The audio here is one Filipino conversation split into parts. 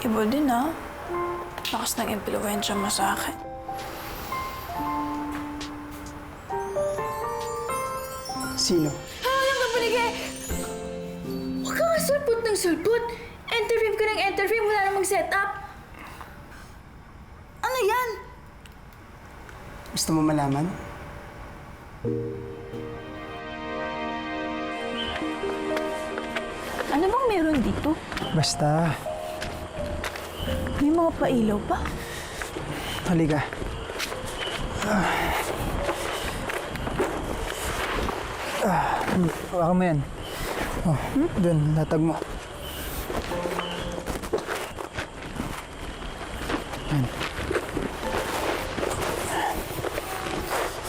Iba din ah. Lakas ng impluwensya mo sa akin. Sino? Walang kapaligay! Huwag ka nga sulpot ng sulpot! Interview ka ng interview, wala namang setup! Ano yan? Gusto mo malaman? Ano bang meron dito? Basta, May mga pailaw pa? halika. Hawakan mo yan. Oh, dun, latag mo. Yan.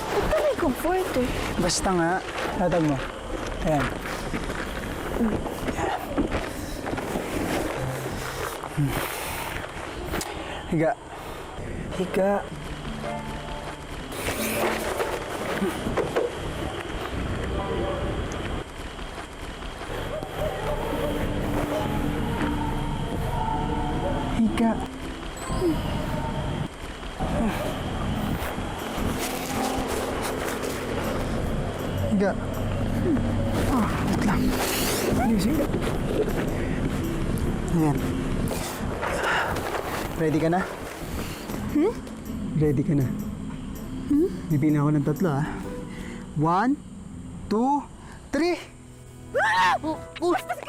Ba't ka may comforter? Basta nga, latag mo. Ayan. Higa. Higa. Higa. Higa. Wait lang. Please, higa. Ayan. Ready ka na? Ready ka na? Bibigyan ako ng 3, ah. 1, 2, 3!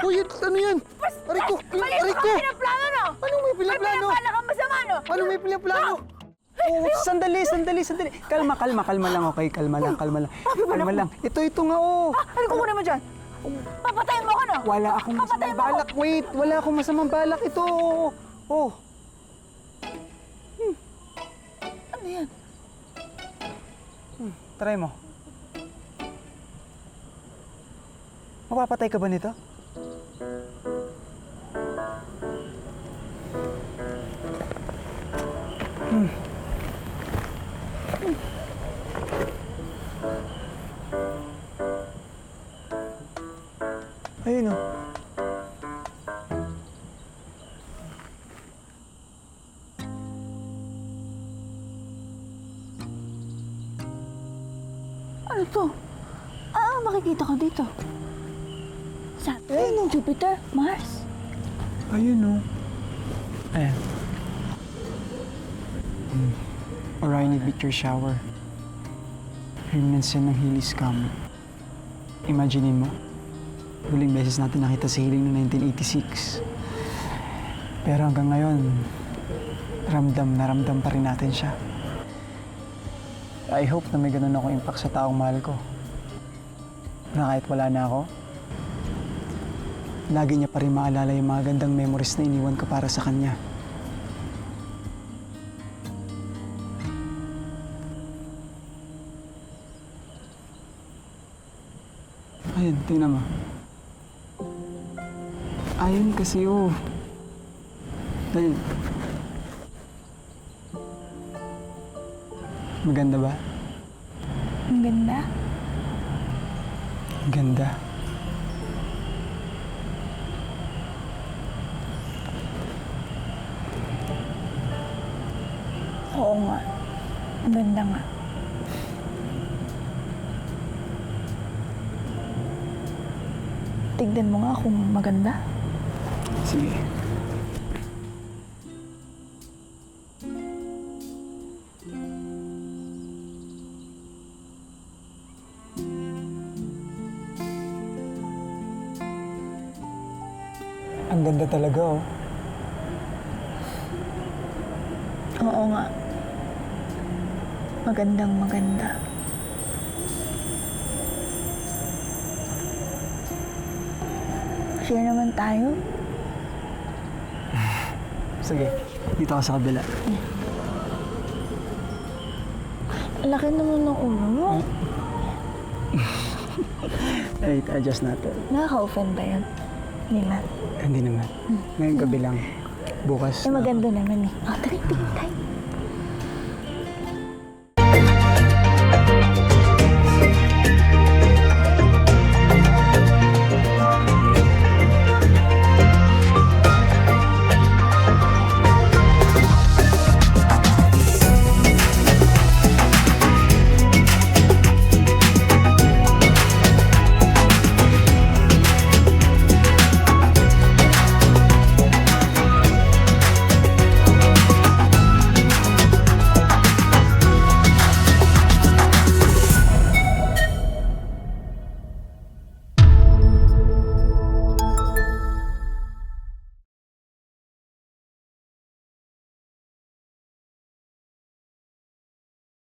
Uy, ano yan? Aray ko! Aray ko! Pinaplano, no? Anong may pinaplano? Pinapala ka masama, no? Anong may pinaplano? Oh, sandali. Kalma lang, okay? Kalma lang. Kalma lang. Ito nga, oh. Ano kukunin mo dyan? Papatayin mo ako, no? Wala akong masamang balak. Wait, wala akong masamang balak. Ito, oh. Ano yan? Try mo. Mapapatay ka ba nito? Ayun oh. Ano to? Makikita ko dito. Saturn, Jupiter, Mars. Ayun oh. Ayan. Orion meteor shower. Remnants yan ng Halley's Comet. Imaginein mo, huling beses natin nakita si Halley noong 1986. Pero hanggang ngayon, ramdam na ramdam pa rin natin siya. I hope na may ganun ako impact sa taong mahal ko. Na kahit wala na ako, lagi niya pa rin maalala yung mga gandang memories na iniwan ko para sa kanya. Ayun, tingnan mo. Ayun kasi oh. Ayun. Maganda ba? Ang ganda. Ganda. Oo nga. Ang ganda nga. Tignan mo nga kung maganda. Sige. Ang ganda talaga oh. Oo nga. Magandang maganda. Share naman tayo. Sige, dito ako sa kabila. Ang laki naman ng ulo mo. Wait, adjust natin. Nakaka-offend ba yun? Nila. Hindi naman. Ngayong gabi lang. Bukas. Eh, maganda naman eh. Oh, tara, tingin tayo.